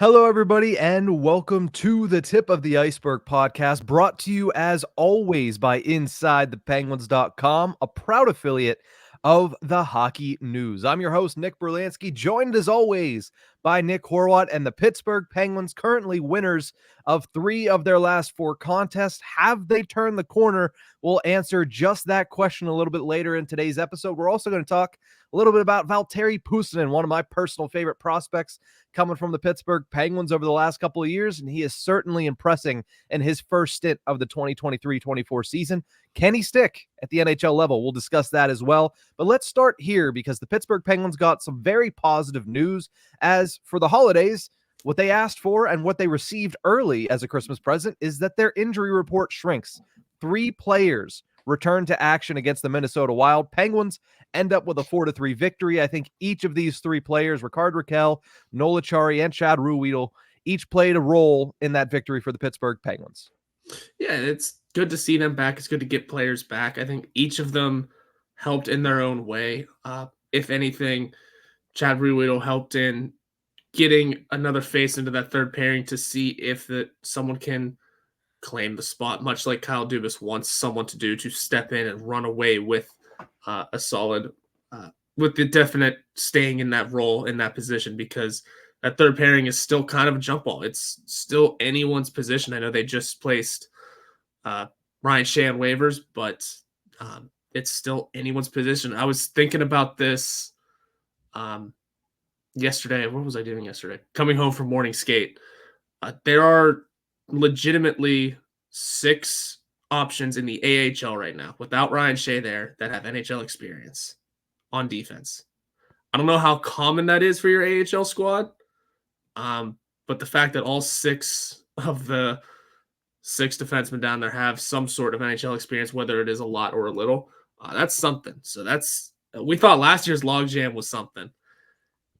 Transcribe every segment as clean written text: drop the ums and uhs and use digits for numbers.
Hello, everybody, and welcome to the Tip of the Ice-Burgh podcast, brought to you as always by InsideThePenguins.com, a proud affiliate of the Hockey News. I'm your host, Nick Brlansky, joined as always by Nick Horwat, and the Pittsburgh Penguins, currently winners of 3 of their last 4 contests. Have they turned the corner? We'll answer just that question a little bit later in today's episode. We're also going to talk a little bit about Valtteri Puustinen, one of my personal favorite prospects coming from the Pittsburgh Penguins over the last couple of years, and he is certainly impressing in his first stint of the 2023-24 season. Can he stick at the NHL level? We'll discuss that as well. But let's start here because the Pittsburgh Penguins got some very positive news as for the holidays. What they asked for and what they received early as a Christmas present is that their injury report shrinks. 3 players return to action against the Minnesota Wild. Penguins end up with a 4-3 victory. I think each of these 3 players, Rickard Rakell, Noel Acciari, and Chad Ruhwedel, each played a role in that victory for the Pittsburgh Penguins. Yeah, it's good to see them back. It's good to get players back. I think each of them helped in their own way. If anything, Chad Ruhwedel helped in getting another face into that third pairing to see if someone can claim the spot, much like Kyle Dubas wants someone to do, to step in and run away with a solid, with the definite staying in that role, in that position, because that third pairing is still kind of a jump ball. It's still anyone's position. I know they just placed Ryan Shea on waivers, but it's still anyone's position. I was thinking about this yesterday. What was I doing yesterday? Coming home from morning skate. There are legitimately 6 options in the AHL right now without Ryan Shea there that have NHL experience on defense. I don't know how common that is for your AHL squad, but the fact that all 6 of the 6 defensemen down there have some sort of NHL experience, whether it is a lot or a little, that's something. So we thought last year's logjam was something.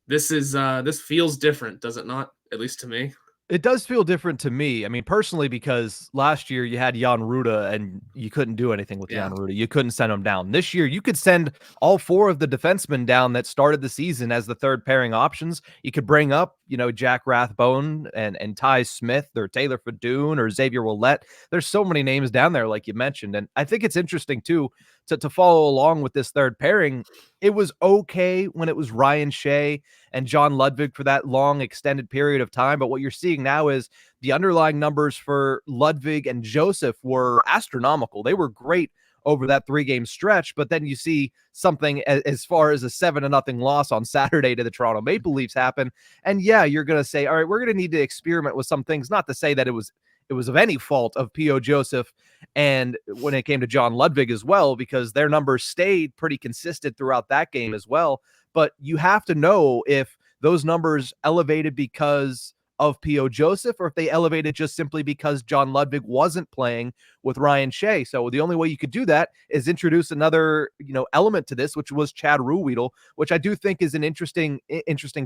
This feels different, does it not? At least to me. It does feel different to me. I mean, personally, because last year you had Jan Ruda and you couldn't do anything with Jan Ruda. You couldn't send him down. This year, you could send all 4 of the defensemen down that started the season as the third pairing options. You could bring up, Jack Rathbone and Ty Smith or Taylor Fadoon or Xavier Ouellet. There's so many names down there, like you mentioned. And I think it's interesting, too, to follow along with this third pairing. It was okay when it was Ryan Shea and John Ludwig for that long extended period of time. But what you're seeing now is the underlying numbers for Ludwig and Joseph were astronomical. They were great over that 3-game stretch, but then you see something as far as a 7-0 loss on Saturday to the Toronto Maple Leafs happen. And yeah, you're going to say, all right, we're going to need to experiment with some things, not to say that it was of any fault of P.O. Joseph and when it came to John Ludwig as well, because their numbers stayed pretty consistent throughout that game as well. But you have to know if those numbers elevated because of P.O. Joseph or if they elevated just simply because John Ludwig wasn't playing with Ryan Shea. So the only way you could do that is introduce another, element to this, which was Chad Ruhwedel, which I do think is an interesting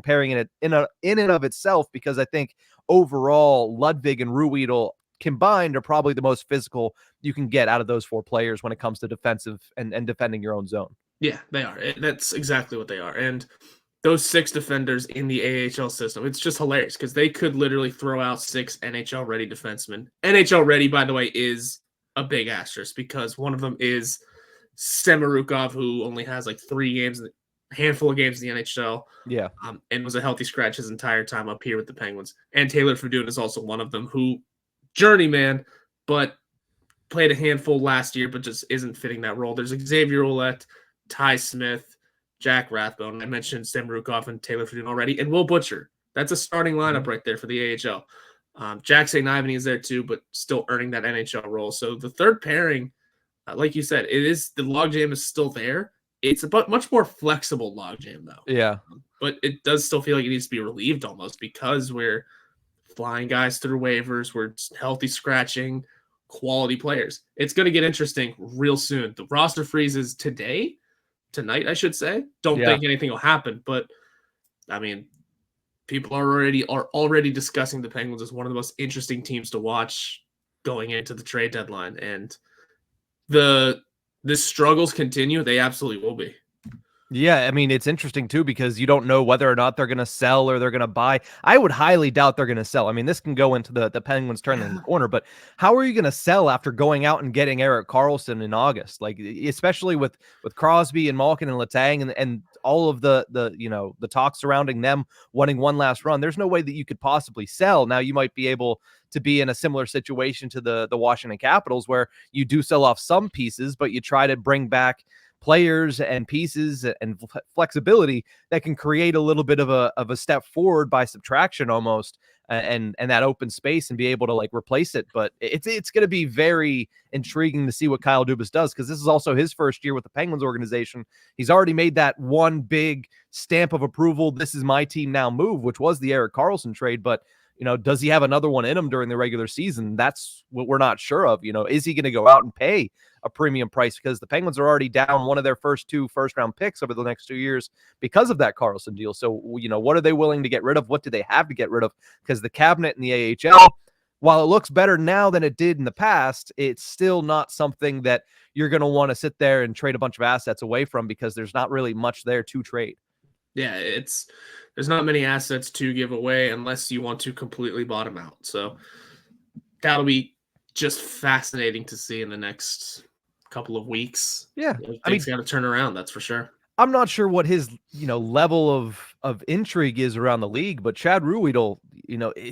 pairing in and of itself, because I think overall Ludwig and Ruhwedel combined are probably the most physical you can get out of those 4 players when it comes to defensive and defending your own zone. Yeah, they are. That's exactly what they are. And those 6 defenders in the AHL system, it's just hilarious because they could literally throw out 6 NHL-ready defensemen. NHL-ready, by the way, is a big asterisk because one of them is Samorukov, who only has like 3 games, a handful of games in the NHL. Yeah. And was a healthy scratch his entire time up here with the Penguins. And Taylor Fadoon is also one of them, who journeyman, but played a handful last year, but just isn't fitting that role. There's Xavier Ouellet, Ty Smith, Jack Rathbone. I mentioned Samorukov and Taylor Fadoon already, and Will Butcher. That's a starting lineup right there for the AHL. Jack St. Ivany is there too, but still earning that NHL role. So the third pairing, like you said, the logjam is still there. It's a much more flexible logjam, though. Yeah. But it does still feel like it needs to be relieved almost because we're flying guys through waivers. We're healthy scratching quality players. It's going to get interesting real soon. The roster freezes tonight, I should say. Don't think anything will happen, but I mean, people are already discussing the Penguins as one of the most interesting teams to watch going into the trade deadline. And the struggles continue, they absolutely will be. Yeah, I mean, it's interesting too because you don't know whether or not they're going to sell or they're going to buy. I would highly doubt they're going to sell. I mean, this can go into the Penguins turning the Yeah. corner, but how are you going to sell after going out and getting Erik Karlsson in August? Like, especially with Crosby and Malkin and Letang and all of the the talk surrounding them wanting one last run. There's no way that you could possibly sell. Now you might be able to be in a similar situation to the Washington Capitals where you do sell off some pieces, but you try to bring back players and pieces and flexibility that can create a little bit of a step forward by subtraction almost, and that open space and be able to like replace it. But it's going to be very intriguing to see what Kyle Dubas does, because this is also his first year with the Penguins organization. He's already made that one big stamp of approval, this is my team now move, which was the Erik Karlsson trade. But does he have another one in him during the regular season? That's what we're not sure of. Is he going to go out and pay a premium price, because the Penguins are already down one of their first 2 first-round picks over the next 2 years because of that Karlsson deal? So, what are they willing to get rid of? What do they have to get rid of? Because the cabinet in the AHL, while it looks better now than it did in the past, it's still not something that you're going to want to sit there and trade a bunch of assets away from, because there's not really much there to trade. Yeah, there's not many assets to give away unless you want to completely bottom out. So that'll be just fascinating to see in the next couple of weeks. Yeah, Things got to turn around, that's for sure. I'm not sure what his level of intrigue is around the league, but Chad Ruhwedel,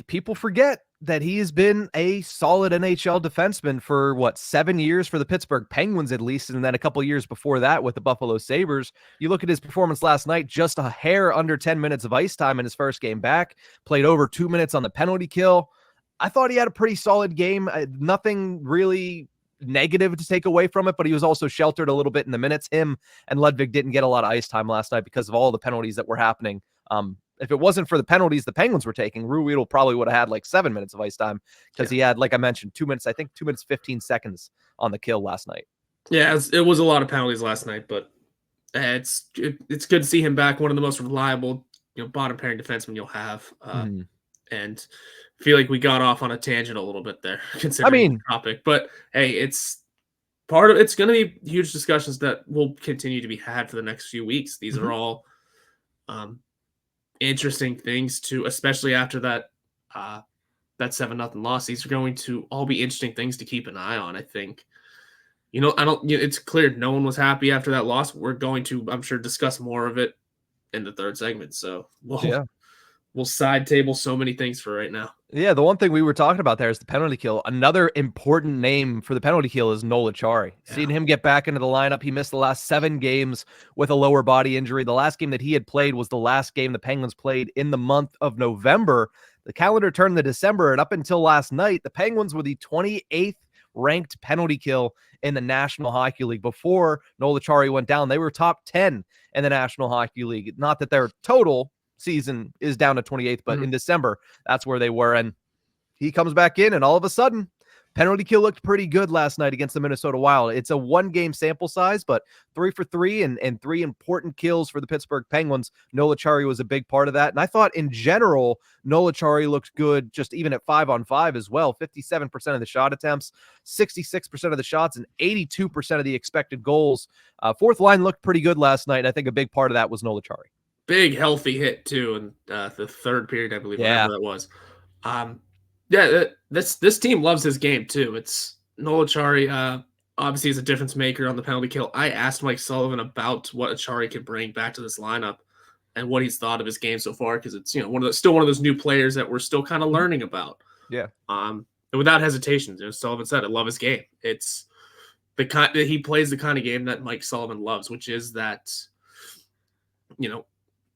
people forget that he has been a solid NHL defenseman for 7 years for the Pittsburgh Penguins at least, and then a couple years before that with the Buffalo Sabres. You look at his performance last night, just a hair under 10 minutes of ice time in his first game back, played over 2 minutes on the penalty kill. I thought he had a pretty solid game. Nothing really negative to take away from it, but he was also sheltered a little bit in the minutes. Him and Ludwig didn't get a lot of ice time last night because of all the penalties that were happening. If it wasn't for the penalties the Penguins were taking, Ruhwedel probably would have had like 7 minutes of ice time, because he had, like I mentioned, 2 minutes, I think 2 minutes, 15 seconds on the kill last night. Yeah, it was a lot of penalties last night, but it's good to see him back. One of the most reliable, bottom pairing defensemen you'll have. And I feel like we got off on a tangent a little bit there, considering the topic. But hey, it's going to be huge discussions that will continue to be had for the next few weeks. These are all interesting things especially after that 7-0 loss. These are going to all be interesting things to keep an eye on, I think. It's clear no one was happy after that loss. We're going to, I'm sure, discuss more of it in the third segment. So we'll side table so many things for right now. Yeah, the one thing we were talking about there is the penalty kill. Another important name for the penalty kill is Noel Acciari. Yeah. Seeing him get back into the lineup, he missed the last 7 games with a lower body injury. The last game that he had played was the last game the Penguins played in the month of November. The calendar turned to December, and up until last night, the Penguins were the 28th ranked penalty kill in the National Hockey League. Before Noel Acciari went down, they were top 10 in the National Hockey League. Not that their total season is down to 28th, but in December, that's where they were. And he comes back in, and all of a sudden, penalty kill looked pretty good last night against the Minnesota Wild. It's a 1-game sample size, but 3 for 3 and 3 important kills for the Pittsburgh Penguins. Noel Acciari was a big part of that. And I thought in general, Noel Acciari looked good just even at 5-on-5 as well. 57% of the shot attempts, 66% of the shots, and 82% of the expected goals. Fourth line looked pretty good last night. I think a big part of that was Noel Acciari. Big healthy hit too in the third period, I believe, whatever that was. This team loves his game too. It's Noel Acciari. Obviously, is a difference maker on the penalty kill. I asked Mike Sullivan about what Acciari can bring back to this lineup and what he's thought of his game so far, because it's still one of those new players that we're still kind of learning about. Yeah. And without hesitation, Sullivan said, "I love his game. It's the kind that he plays the kind of game that Mike Sullivan loves, which is that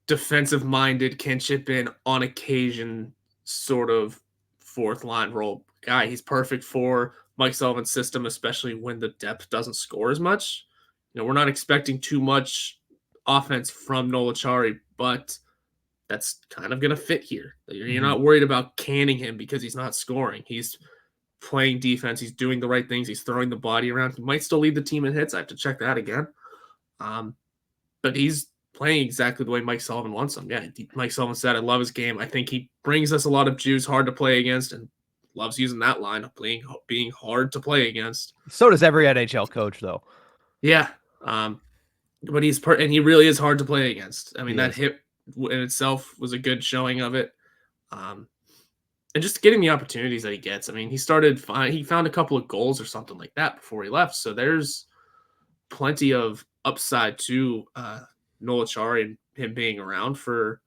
defensive-minded, can chip in on occasion sort of fourth line role guy. He's perfect for Mike Sullivan's system, especially when the depth doesn't score as much. We're not expecting too much offense from Noel Acciari, but that's kind of going to fit here. You're not worried about canning him because he's not scoring. He's playing defense. He's doing the right things. He's throwing the body around. He might still lead the team in hits. I have to check that again. But he's playing exactly the way Mike Sullivan wants him. Yeah, Mike Sullivan said, "I love his game. I think he brings us a lot of juice, hard to play against, and loves using that line of being hard to play against." So does every NHL coach, though. Yeah. but and he really is hard to play against. I mean, that Yes. hit in itself was a good showing of it. And just getting the opportunities that he gets. I mean, he found a couple of goals or something like that before he left. So there's plenty of upside to Noel Acciari and him being around for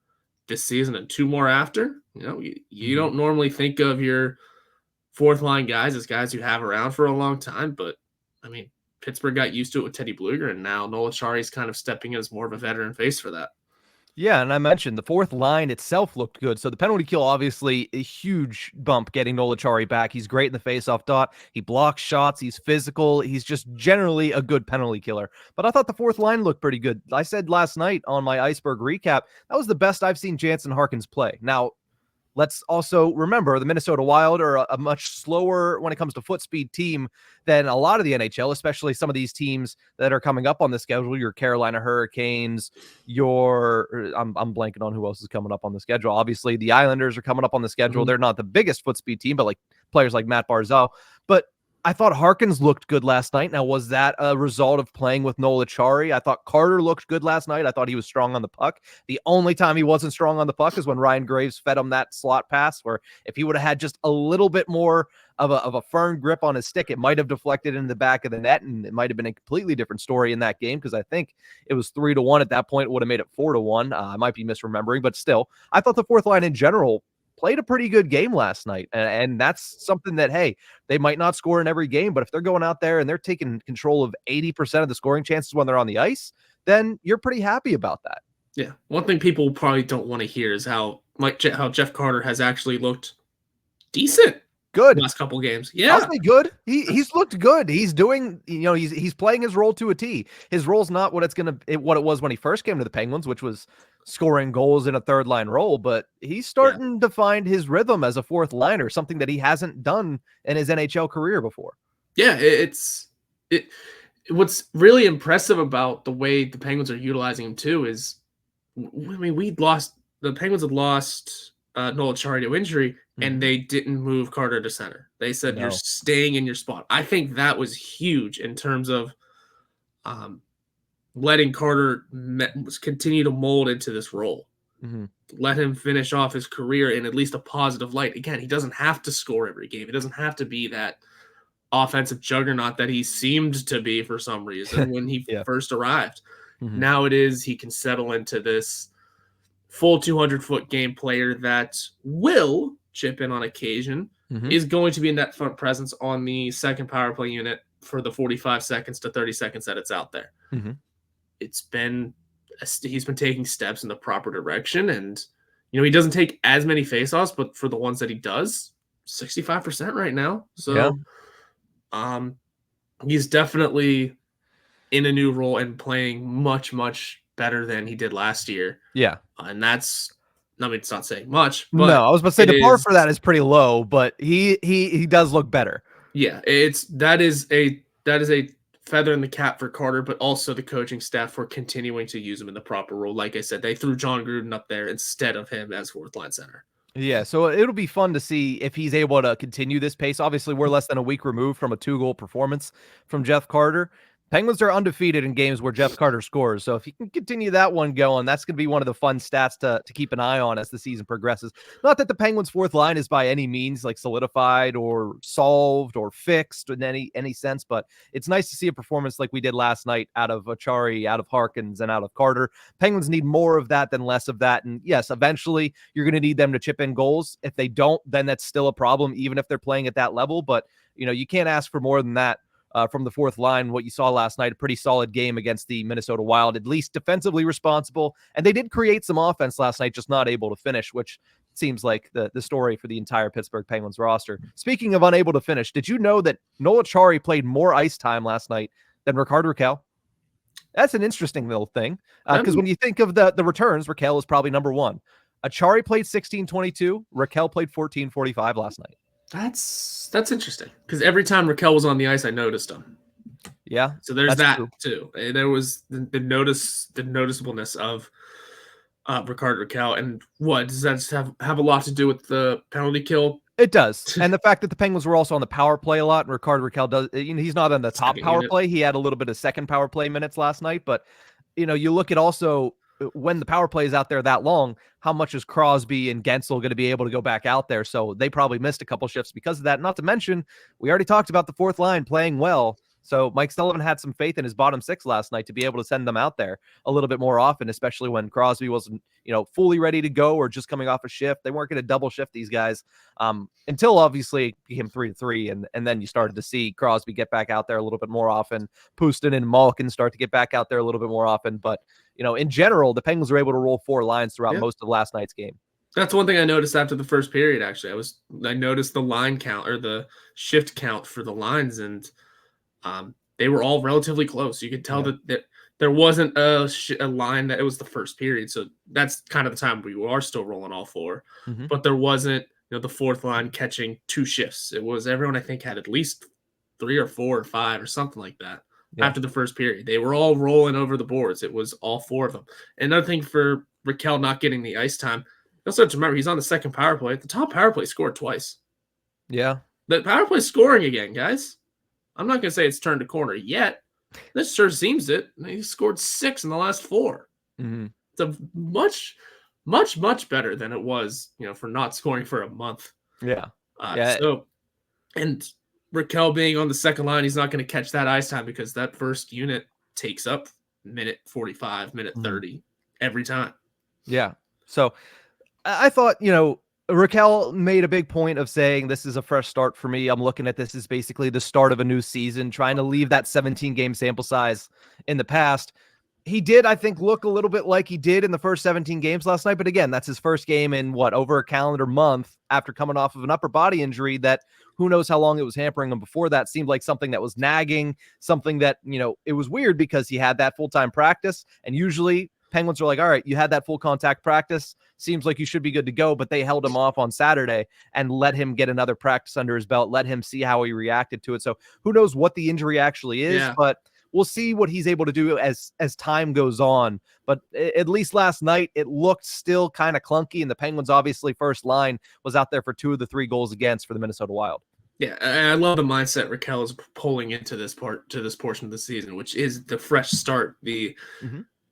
this season and 2 more after. You don't normally think of your fourth line guys as guys you have around for a long time, but I mean, Pittsburgh got used to it with Teddy Blueger, and now Noel Acciari is kind of stepping in as more of a veteran face for that. Yeah, and I mentioned the fourth line itself looked good. So the penalty kill, obviously, a huge bump getting Noel Acciari back. He's great in the faceoff dot. He blocks shots. He's physical. He's just generally a good penalty killer. But I thought the fourth line looked pretty good. I said last night on my Ice-Burgh recap, that was the best I've seen Jansen Harkins play. Now, let's also remember the Minnesota Wild are a much slower when it comes to foot speed team than a lot of the NHL, especially some of these teams that are coming up on the schedule. Your Carolina Hurricanes, I'm blanking on who else is coming up on the schedule. Obviously, the Islanders are coming up on the schedule. They're not the biggest foot speed team, but like players like Matt Barzal. But I thought Harkins looked good last night. Now, was that a result of playing with Noel Acciari? I thought Carter looked good last night. I thought he was strong on the puck. The only time he wasn't strong on the puck is when Ryan Graves fed him that slot pass, where if he would have had just a little bit more of a firm grip on his stick, it might have deflected in the back of the net, and it might have been a completely different story in that game, because I think it was 3-1 at that point. It would have made it 4-1. I might be misremembering, but still, I thought the fourth line in general played a pretty good game last night. And that's something that, hey, they might not score in every game, but if they're going out there and they're taking control of 80% of the scoring chances when they're on the ice, then you're pretty happy about that. Yeah. One thing people probably don't want to hear is how Jeff Carter has actually looked decent. Good. Last couple games. Yeah. I'll say good. He's looked good. He's doing, he's playing his role to a T. His role's not what it was when he first came to the Penguins, which was scoring goals in a third line role, but he's starting to find his rhythm as a fourth liner, something that he hasn't done in his NHL career before. Yeah, what's really impressive about the way the Penguins are utilizing him too is, I mean, the Penguins had lost Noel Acciari to injury, and they didn't move Carter to center. They said, You're staying in your spot. I think that was huge in terms of letting Carter continue to mold into this role. Let him finish off his career in at least a positive light. Again, he doesn't have to score every game. He doesn't have to be that offensive juggernaut that he seemed to be for some reason when he first arrived. Now he can settle into this full 200-foot game player that will chip in on occasion, is going to be a net front presence on the second power play unit for the 45 seconds to 30 seconds that it's out there. He's been taking steps in the proper direction, and he doesn't take as many faceoffs, but for the ones that he does, 65% right now. So he's definitely in a new role and playing much, much better than he did last year. Yeah. And that's, I mean, it's not saying much, but no, I was about to say the bar for that is pretty low, but he does look better. Yeah, that is a feather in the cap for Carter, but also the coaching staff for continuing to use him in the proper role. Like I said, they threw John Gruden up there instead of him as fourth line center. Yeah, so it'll be fun to see if he's able to continue this pace. Obviously, we're less than a week removed from a 2-goal performance from Jeff Carter. Penguins are undefeated in games where Jeff Carter scores. So if he can continue that one going, that's going to be one of the fun stats to keep an eye on as the season progresses. Not that the Penguins' fourth line is by any means like solidified or solved or fixed in any sense, but it's nice to see a performance like we did last night out of Acciari, out of Harkins, and out of Carter. Penguins need more of that than less of that. And yes, eventually you're going to need them to chip in goals. If they don't, then that's still a problem, even if they're playing at that level. But, you can't ask for more than that. From the fourth line, what you saw last night, a pretty solid game against the Minnesota Wild, at least defensively responsible. And they did create some offense last night, just not able to finish, which seems like the story for the entire Pittsburgh Penguins roster. Speaking of unable to finish, did you know that Noel Acciari played more ice time last night than Rickard Rakell? That's an interesting little thing, because when you think of the returns, Rakell is probably number one. Acciari played 16:22. Rakell played 14:45 last night. That's interesting, because every time Rakell was on the ice, I noticed him. Yeah. So there's that true. Too. There was the noticeableness of Rickard Rakell. And what does that have a lot to do with the penalty kill? It does. And the fact that the Penguins were also on the power play a lot, and Rickard Rakell does, he's not on the top power play. He had a little bit of second power play minutes last night, but you look at also when the power play is out there that long, how much is Crosby and Gensel going to be able to go back out there? So they probably missed a couple shifts because of that. Not to mention, we already talked about the fourth line playing well. So Mike Sullivan had some faith in his bottom six last night to be able to send them out there a little bit more often, especially when Crosby wasn't, fully ready to go or just coming off a shift. They weren't going to double shift these guys until obviously it became 3-3. And then you started to see Crosby get back out there a little bit more often. Puustinen and Malkin start to get back out there a little bit more often. But, in general, the Penguins were able to roll four lines throughout most of last night's game. That's one thing I noticed after the first period, actually. I noticed the line count or the shift count for the lines, and they were all relatively close. You could tell that there wasn't a line that it was the first period. So that's kind of the time we are still rolling all four. Mm-hmm. But there wasn't, the fourth line catching two shifts. It was everyone, I think, had at least 3 or 4 or 5 or something like that. Yeah. After the first period, they were all rolling over the boards. It was all 4 of them. Another thing for Rakell not getting the ice time, you also have to remember he's on the second power play. The top power play scored twice. Yeah. The power play scoring again, guys. I'm not going to say it's turned a corner yet. This sure seems it. He scored 6 in the last 4. Mm-hmm. It's a much, much, much better than it was, for not scoring for a month. Yeah. So, and Rakell being on the second line, he's not going to catch that ice time because that first unit takes up minute 45, minute 30 every time. Yeah. So I thought, Rakell made a big point of saying this is a fresh start for me. I'm looking at this as basically the start of a new season, trying to leave that 17-game sample size in the past. He did, I think, look a little bit like he did in the first 17 games last night. But again, that's his first game in over a calendar month after coming off of an upper body injury that who knows how long it was hampering him before that. Seemed like something that was nagging, something that, it was weird because he had that full-time practice. And usually Penguins are like, all right, you had that full contact practice. Seems like you should be good to go. But they held him off on Saturday and let him get another practice under his belt, let him see how he reacted to it. So who knows what the injury actually is, but we'll see what he's able to do as time goes on. But at least last night, it looked still kind of clunky. And the Penguins, obviously, first line was out there for 2 of the 3 goals against for the Minnesota Wild. Yeah, I love the mindset Rakell is pulling into this portion of the season, which is the fresh start, the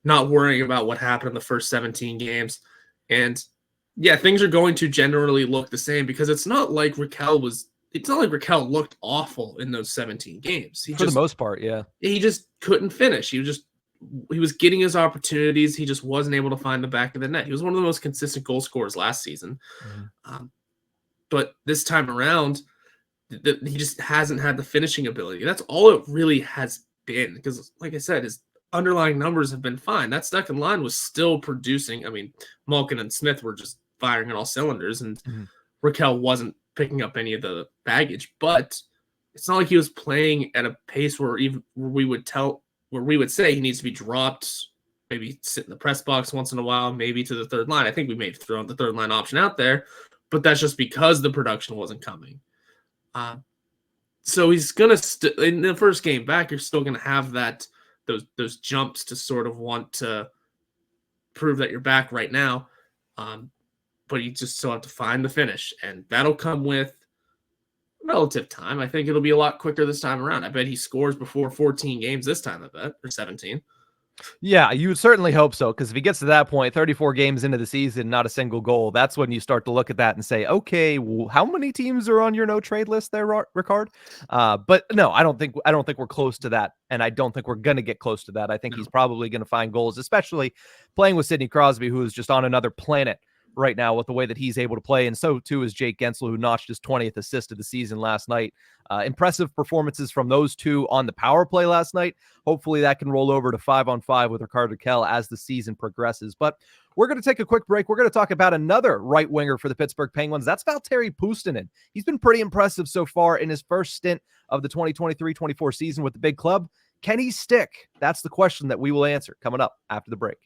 not worrying about what happened in the first 17 games. And yeah, things are going to generally look the same because it's not like Rakell looked awful in those 17 games. For the most part, yeah. He just couldn't finish. He was getting his opportunities. He just wasn't able to find the back of the net. He was one of the most consistent goal scorers last season. But this time around, he just hasn't had the finishing ability. That's all it really has been because, like I said, his underlying numbers have been fine. That second line was still producing. I mean, Malkin and Smith were just firing on all cylinders, and Rakell wasn't picking up any of the baggage. But it's not like he was playing at a pace where we would say he needs to be dropped, maybe sit in the press box once in a while, maybe to the third line. I think we may have thrown the third line option out there, but that's just because the production wasn't coming. So he's gonna in the first game back, you're still gonna have those jumps to sort of want to prove that you're back right now. But you just still have to find the finish, and that'll come with relative time. I think it'll be a lot quicker this time around. I bet he scores before 14 games this time, or 17. Yeah, you would certainly hope so, because if he gets to that point, 34 games into the season, not a single goal, that's when you start to look at that and say, okay, well, how many teams are on your no trade list there, Ricard? But no, I don't think we're close to that, and I don't think we're going to get close to that. I think he's probably going to find goals, especially playing with Sidney Crosby, who is just on another planet right now with the way that he's able to play. And so too is Jake Gensel, who notched his 20th assist of the season last night. Impressive performances from those two on the power play last night. Hopefully that can roll over to 5-on-5 with Rickard Rakell as the season progresses. But we're going to take a quick break. We're going to talk about another right winger for the Pittsburgh Penguins. That's Valtteri Puustinen. He's been pretty impressive so far in his first stint of the 2023-24 season with the big club. Can he stick? That's the question that we will answer coming up after the break.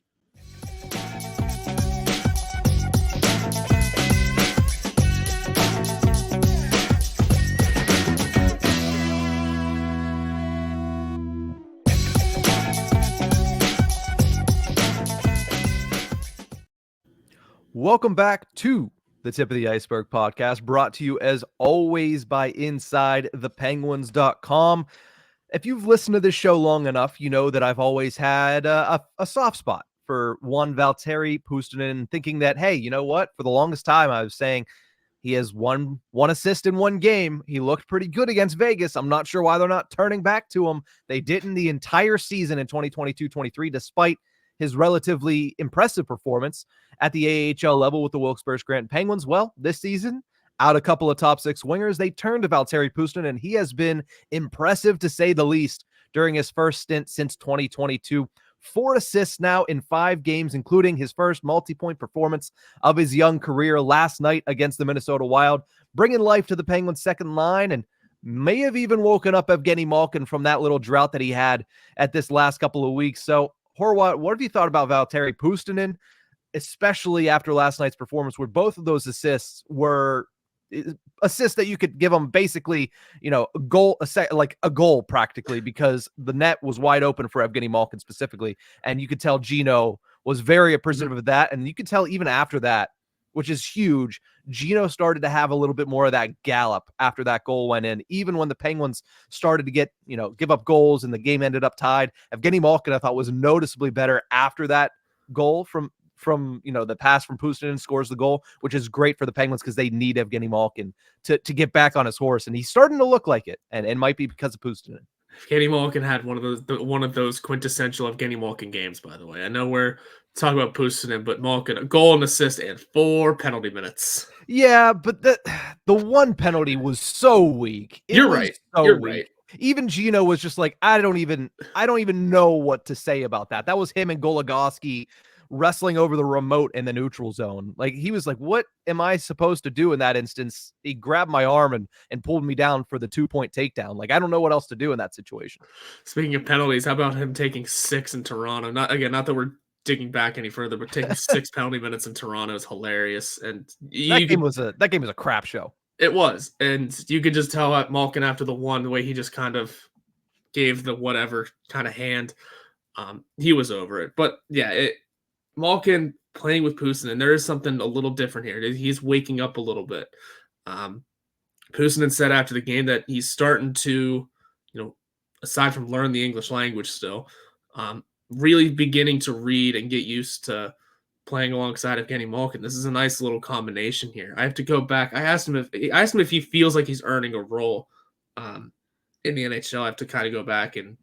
Welcome back to the Tip of the Iceberg podcast, brought to you as always by InsideThePenguins.com. if you've listened to this show long enough, you know that I've always had a soft spot for one Valtteri Puustinen, thinking that, hey, you know what? For the longest time, I was saying he has one assist in one game. He looked pretty good against Vegas. I'm not sure why they're not turning back to him. They didn't the entire season in 2022-23, despite his relatively impressive performance at the AHL level with the Wilkes-Barre Scranton Penguins. Well, this season, out a couple of top six wingers, they turned to Valtteri Puustinen, and he has been impressive to say the least during his first stint since 2022. 4 assists now in 5 games, including his first multi-point performance of his young career last night against the Minnesota Wild, bringing life to the Penguins' second line, and may have even woken up Evgeny Malkin from that little drought that he had at this last couple of weeks. So, Horwat, what have you thought about Valtteri Puustinen, especially after last night's performance, where both of those assists were assists that you could give them basically, a goal practically, because the net was wide open for Evgeny Malkin specifically. And you could tell Gino was very appreciative of that. And you could tell even after that, which is huge, Gino started to have a little bit more of that gallop after that goal went in. Even when the Penguins started to get, give up goals and the game ended up tied, Evgeny Malkin, I thought, was noticeably better after that goal from the pass from Puustinen, scores the goal, which is great for the Penguins because they need Evgeny Malkin to get back on his horse, and he's starting to look like it, and it might be because of Puustinen. Evgeny Malkin had one of those quintessential Evgeny Malkin games, by the way. I know we're talking about Puustinen, but Malkin, a goal, an assist, and 4 penalty minutes. Yeah, but the one penalty was so weak. You're right. You're right. Even Gino was just like, I don't even know what to say about that. That was him and Goligoski wrestling over the remote in the neutral zone. Like, he was like, what am I supposed to do in that instance? He grabbed my arm and pulled me down for the 2-point takedown. Like, I don't know what else to do in that situation. Speaking of penalties, how about him taking 6 in Toronto? Not that we're digging back any further, but taking 6 penalty minutes in Toronto is hilarious. And that game was a crap show. It was. And you could just tell at Malkin after the way he just kind of gave the whatever kind of hand, he was over it. But yeah, Malkin playing with Puustinen, there is something a little different here. He's waking up a little bit. Puustinen said after the game that he's starting to, aside from learn the English language still, really beginning to read and get used to playing alongside of Evgeny Malkin. This is a nice little combination here. I have to go back. I asked him if he feels like he's earning a role in the NHL. I have to kind of go back and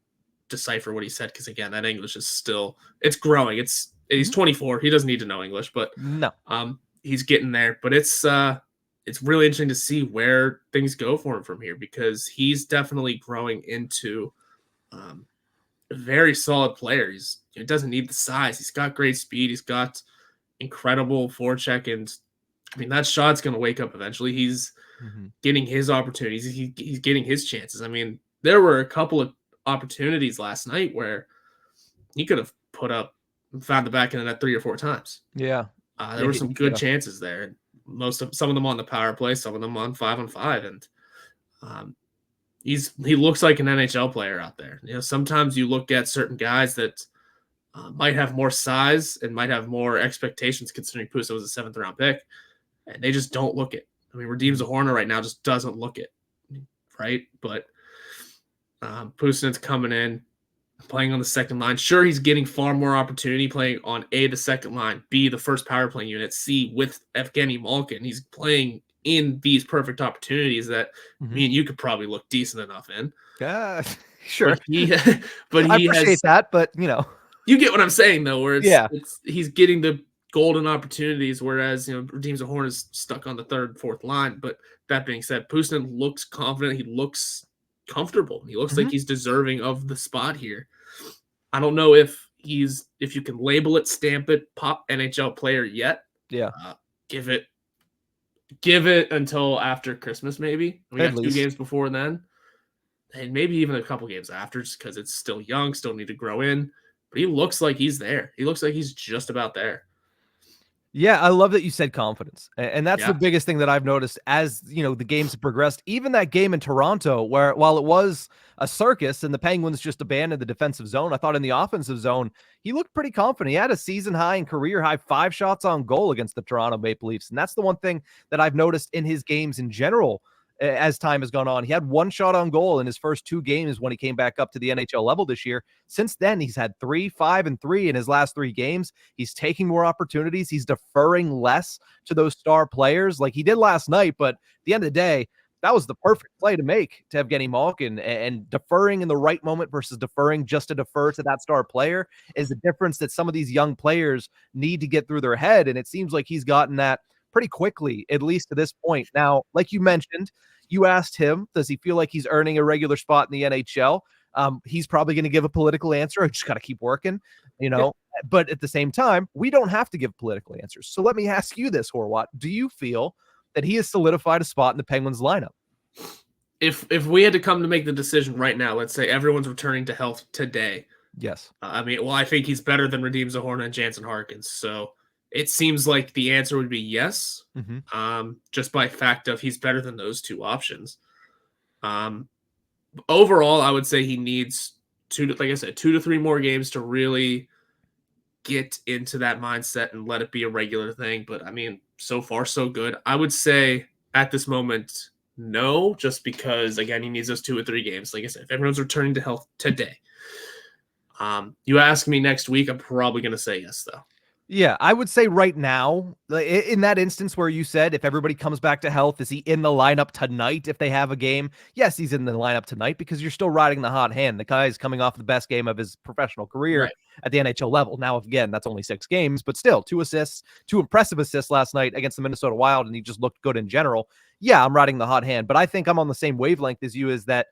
decipher what he said, because again, that English is still, it's growing. He's 24. He doesn't need to know English, but no, he's getting there. But it's really interesting to see where things go for him from here, because he's definitely growing into a very solid player. He doesn't need the size. He's got great speed. He's got incredible forecheck, and I mean, that shot's going to wake up eventually. He's getting his opportunities. He's getting his chances. I mean, there were a couple of opportunities last night where he could have found the back end of that 3 or 4 times. Yeah. There were some good chances there. Some of them on the power play, some of them on 5-on-5. And he looks like an NHL player out there. Sometimes you look at certain guys that might have more size and might have more expectations, considering Puustinen was a 7th round pick, and they just don't look it. I mean, Redeems the Horner right now just doesn't look it, right? But Puustinen's coming in, playing on the second line. Sure, he's getting far more opportunity playing on A, the second line, B, the first power play unit, C, with Evgeny Malkin. He's playing in these perfect opportunities that me and you could probably look decent enough in. Yeah, sure. But I appreciate that, but you get what I'm saying, though, where he's getting the golden opportunities, whereas Redeems the Horn is stuck on the 3rd, 4th line. But that being said, Puustinen looks confident. He looks comfortable. He looks like he's deserving of the spot here. I don't know if you can label it, stamp it, pop NHL player yet. Yeah. Give it until after Christmas, maybe. We got 2 games before then, and maybe even a couple games after, just because it's still young, still need to grow in. But he looks like he's there. He looks like he's just about there. Yeah, I love that you said confidence. And that's the biggest thing that I've noticed as, the games have progressed. Even that game in Toronto, where while it was a circus and the Penguins just abandoned the defensive zone, I thought in the offensive zone, he looked pretty confident. He had a season high and career high 5 shots on goal against the Toronto Maple Leafs. And that's the one thing that I've noticed in his games in general, as time has gone on. He had 1 shot on goal in his first 2 games when he came back up to the NHL level this year. Since then, he's had 3, 5, and 3 in his last 3 games. He's taking more opportunities. He's deferring less to those star players like he did last night. But at the end of the day, that was the perfect play to make to Evgeny Malkin, and deferring in the right moment versus deferring just to defer to that star player is the difference that some of these young players need to get through their head. And it seems like he's gotten that pretty quickly, at least to this point. Now, like you mentioned, you asked him, does he feel like he's earning a regular spot in the NHL? He's probably going to give a political answer. I just got to keep working, But at the same time, we don't have to give political answers. So let me ask you this, Horwat. Do you feel that he has solidified a spot in the Penguins lineup? If we had to come to make the decision right now, let's say everyone's returning to health today. Yes. I think he's better than Radim Zohorna and Jansen Harkins. So it seems like the answer would be yes, just by fact of he's better than those 2 options. Overall, I would say he needs 2 to 3 more games to really get into that mindset and let it be a regular thing. But I mean, so far so good. I would say at this moment, no, just because again, he needs those 2 or 3 games. Like I said, if everyone's returning to health today, you ask me next week, I'm probably going to say yes, though. Yeah, I would say right now, in that instance where you said if everybody comes back to health, is he in the lineup tonight if they have a game? Yes, he's in the lineup tonight because you're still riding the hot hand. The guy is coming off the best game of his professional career at the NHL level. Now, again, that's only 6 games, but still 2 assists, 2 impressive assists last night against the Minnesota Wild, and he just looked good in general. Yeah, I'm riding the hot hand, but I think I'm on the same wavelength as you, is that,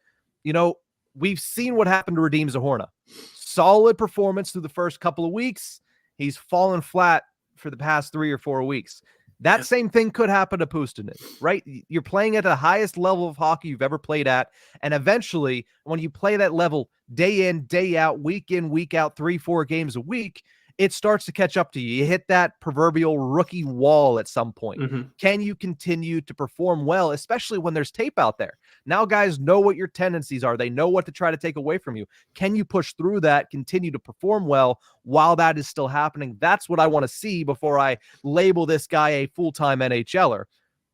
we've seen what happened to Radim Zohorna. Solid performance through the first couple of weeks. He's fallen flat for the past 3 or 4 weeks. That same thing could happen to Puustinen, right? You're playing at the highest level of hockey you've ever played at. And eventually, when you play that level day in, day out, week in, week out, 3, 4 games a week, it starts to catch up to you. You hit that proverbial rookie wall at some point. Can you continue to perform well, especially when there's tape out there? Now guys know what your tendencies are. They know what to try to take away from you. Can you push through that, continue to perform well while that is still happening? That's what I want to see before I label this guy a full-time NHLer.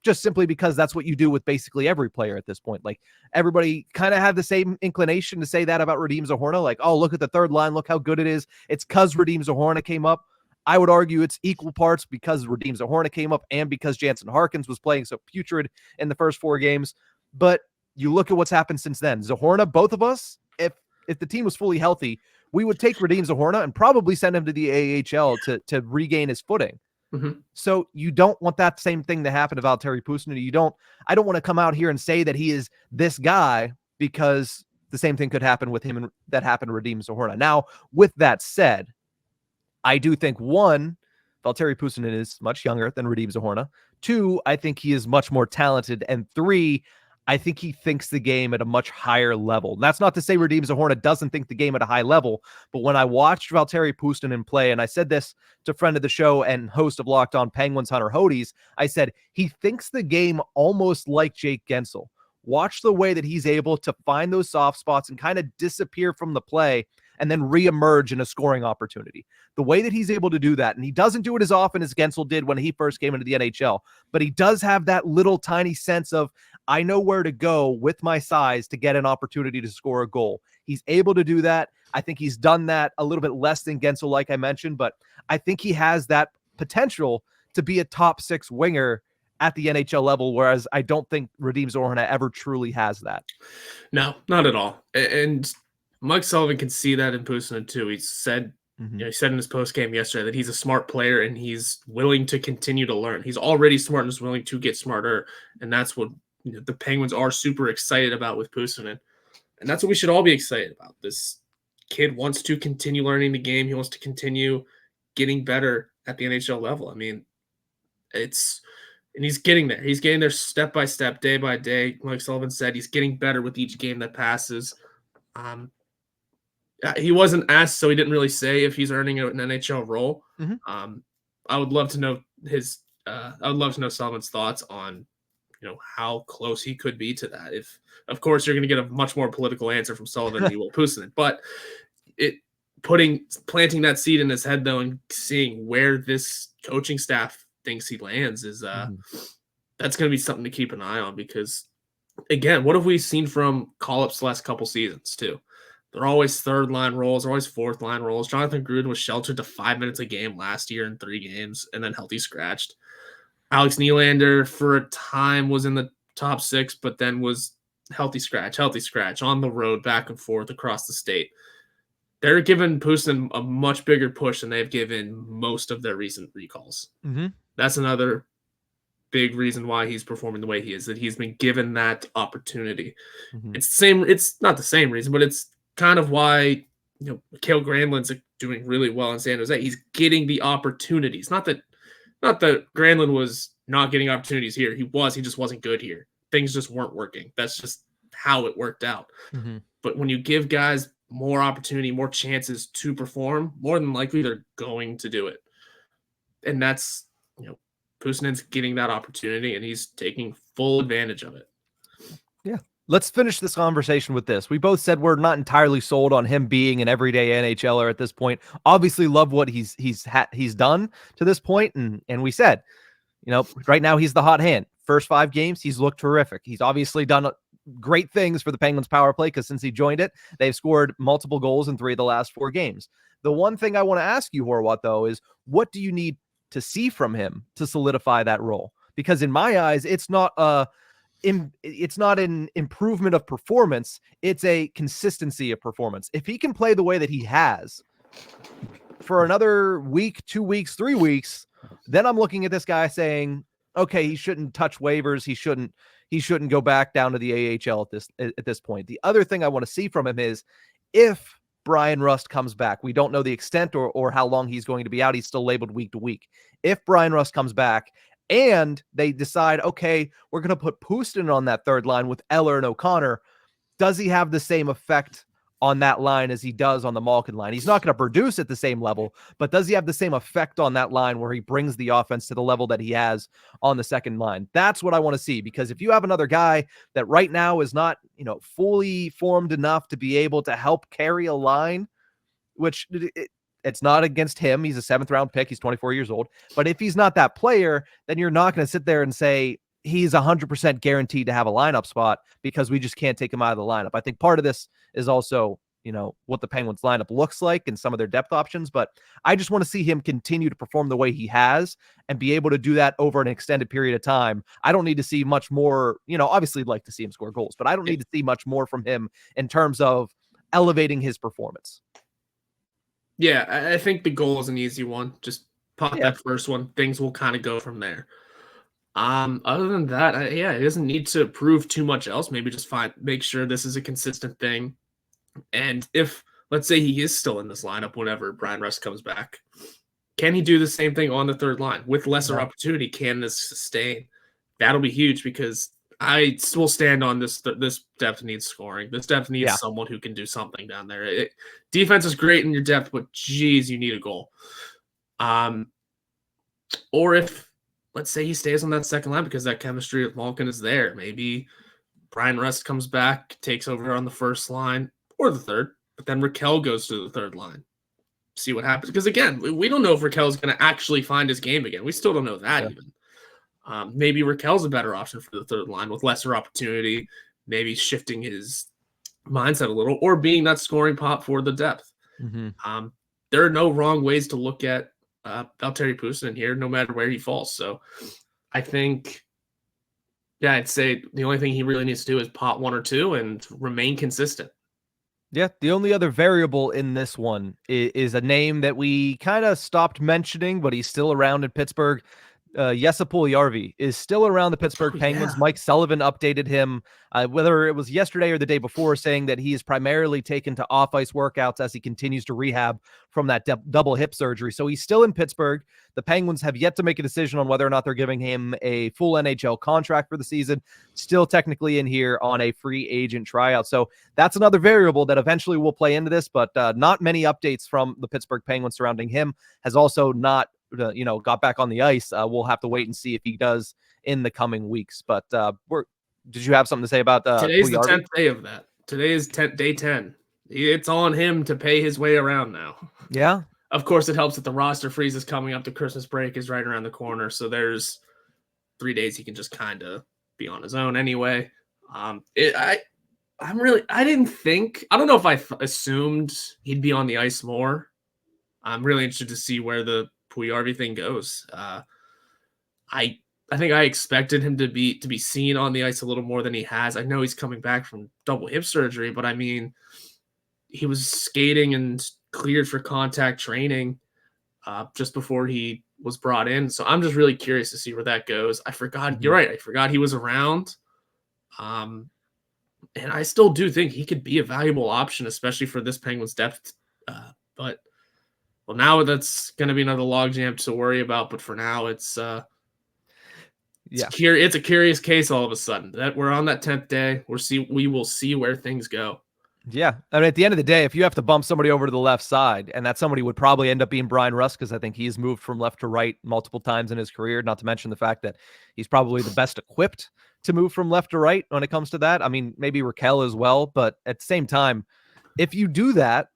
Just simply because that's what you do with basically every player at this point. Like, everybody kind of had the same inclination to say that about Radim Zohorna. Like, oh, look at the third line. Look how good it is. It's because Radim Zohorna came up. I would argue it's equal parts because Radim Zohorna came up and because Jansen Harkins was playing so putrid in the first 4 games. But you look at what's happened since then. Zohorna, both of us, if the team was fully healthy, we would take Radim Zohorna and probably send him to the AHL to regain his footing. So you don't want that same thing to happen to Valtteri Puustinen. I don't want to come out here and say that he is this guy, because the same thing could happen with him and that happened to Radim Zohorna. Now, with that said, I do think 1, Valtteri Puustinen is much younger than Radim Zohorna. 2, I think he is much more talented. And 3, I think he thinks the game at a much higher level. And that's not to say Radim Zohorna doesn't think the game at a high level, but when I watched Valtteri Puustinen play, and I said this to friend of the show and host of Locked On Penguins, Hunter Hodes, I said, he thinks the game almost like Jake Gensel. Watch the way that he's able to find those soft spots and kind of disappear from the play and then reemerge in a scoring opportunity. The way that he's able to do that, and he doesn't do it as often as Gensel did when he first came into the NHL, but he does have that little tiny sense of, I know where to go with my size to get an opportunity to score a goal. He's able to do that. I think he's done that a little bit less than Gensel, like I mentioned, but I think he has that potential to be a top 6 winger at the NHL level, whereas I don't think Radim Zohorna ever truly has that. No, not at all. And Mike Sullivan can see that in Puustinen too. He said, he said in his post game yesterday that he's a smart player and he's willing to continue to learn. He's already smart and is willing to get smarter, and that's what the Penguins are super excited about with Puustinen, and that's what we should all be excited about. This kid wants to continue learning the game. He wants to continue getting better at the NHL level. I mean, and he's getting there. He's getting there step by step, day by day. Like Sullivan said, he's getting better with each game that passes. He wasn't asked, so he didn't really say if he's earning an NHL role. I would love to know Sullivan's thoughts on, how close he could be to that. If, of course, you're going to get a much more political answer from Sullivan than you will Puustinen, but planting that seed in his head though, and seeing where this coaching staff thinks he lands is that's going to be something to keep an eye on, because again, what have we seen from call-ups the last couple seasons too? They're always third line roles, they're always fourth line roles. Jonathan Gruden was sheltered to 5 minutes a game last year in 3 games and then healthy scratched. Alex Nylander for a time was in the top 6, but then was healthy scratch on the road, back and forth across the state. They're giving Puustinen a much bigger push than they've given most of their recent recalls. Mm-hmm. That's another big reason why he's performing the way he is, that he's been given that opportunity. Mm-hmm. It's not the same reason, but it's kind of why, Cale Granlund's doing really well in San Jose. He's getting the opportunities. Not that Granlund was not getting opportunities here. He just wasn't good here. Things just weren't working. That's just how it worked out. Mm-hmm. But when you give guys more opportunity, more chances to perform, more than likely they're going to do it. And that's, Puustinen's getting that opportunity and he's taking full advantage of it. Yeah. Let's finish this conversation with this. We both said we're not entirely sold on him being an everyday NHLer at this point. Obviously love what he's done to this point, and we said, right now he's the hot hand. First 5 games, he's looked terrific. He's obviously done great things for the Penguins power play because since he joined it, they've scored multiple goals in 3 of the last 4 games. The one thing I want to ask you, Horwat, though, is what do you need to see from him to solidify that role? Because in my eyes, it's not an improvement of performance. It's a consistency of performance. If he can play the way that he has for another week, 2 weeks, 3 weeks, then I'm looking at this guy saying, okay, he shouldn't touch waivers. He shouldn't go back down to the AHL at this point. The other thing I want to see from him is if Brian Rust comes back. We don't know the extent or how long he's going to be out. He's still labeled week to week. If Brian Rust comes back and they decide, okay, we're going to put Puustinen on that third line with Eller and O'Connor, does he have the same effect on that line as he does on the Malkin line? He's not going to produce at the same level, but does he have the same effect on that line where he brings the offense to the level that he has on the second line? That's what I want to see, because if you have another guy that right now is not, fully formed enough to be able to help carry a line, which it's not against him. He's a 7th round pick. He's 24 years old. But if he's not that player, then you're not going to sit there and say he's 100% guaranteed to have a lineup spot because we just can't take him out of the lineup. I think part of this is also, what the Penguins lineup looks like and some of their depth options. But I just want to see him continue to perform the way he has and be able to do that over an extended period of time. I don't need to see much more, obviously I'd like to see him score goals, but I don't need to see much more from him in terms of elevating his performance. Yeah, I think the goal is an easy one. Just pop that first one. Things will kind of go from there. Other than that, he doesn't need to prove too much else. Maybe just make sure this is a consistent thing. And if, let's say, he is still in this lineup whenever Brian Rust comes back, can he do the same thing on the third line with lesser opportunity? Can this sustain? That'll be huge, because I still stand on this. This depth needs scoring. This depth needs someone who can do something down there. Defense is great in your depth, but geez, you need a goal. Or if, let's say, he stays on that second line because that chemistry with Malkin is there. Maybe Brian Rust comes back, takes over on the first line or the third, but then Raquel goes to the third line. See what happens. Because again, we don't know if Raquel's going to actually find his game again. We still don't know that even. Maybe Raquel's a better option for the third line with lesser opportunity, maybe shifting his mindset a little, or being that scoring pop for the depth. Mm-hmm. There are no wrong ways to look at Valtteri Puustinen here, no matter where he falls. So I think, I'd say the only thing he really needs to do is pot 1 or 2 and remain consistent. Yeah, the only other variable in this one is a name that we kind of stopped mentioning, but he's still around in Pittsburgh. Jesse Puljujärvi is still around the Pittsburgh Penguins. Yeah. Mike Sullivan updated him, whether it was yesterday or the day before, saying that he is primarily taken to off-ice workouts as he continues to rehab from that double hip surgery. So he's still in Pittsburgh. The Penguins have yet to make a decision on whether or not they're giving him a full NHL contract for the season. Still technically in here on a free agent tryout. So that's another variable that eventually will play into this, but not many updates from the Pittsburgh Penguins surrounding him. Has also not got back on the ice. We'll have to wait and see if he does in the coming weeks. But did you have something to say about today's the 10th day of that? Today is day 10. It's on him to pay his way around now. Yeah. Of course, it helps that the roster freeze is coming up. The Christmas break is right around the corner, so there's 3 days he can just kind of be on his own anyway. I didn't think, I don't know if I assumed he'd be on the ice more. I'm really interested to see where the Puljujarvi thing goes. I think I expected him to be seen on the ice a little more than he has. I know he's coming back from double hip surgery, but I mean, he was skating and cleared for contact training just before he was brought in. So I'm just really curious to see where that goes. I forgot. You're right. I forgot he was around. And I still do think he could be a valuable option, especially for this Penguins depth. But now that's going to be another logjam to worry about. But for now, it's a curious case. All of a sudden, that we're on that 10th day. We will see where things go. Yeah, I mean, at the end of the day, if you have to bump somebody over to the left side, and that somebody would probably end up being Brian Rust, because I think he's moved from left to right multiple times in his career, not to mention the fact that he's probably the best equipped to move from left to right when it comes to that. I mean, maybe Raquel as well, but at the same time, if you do that,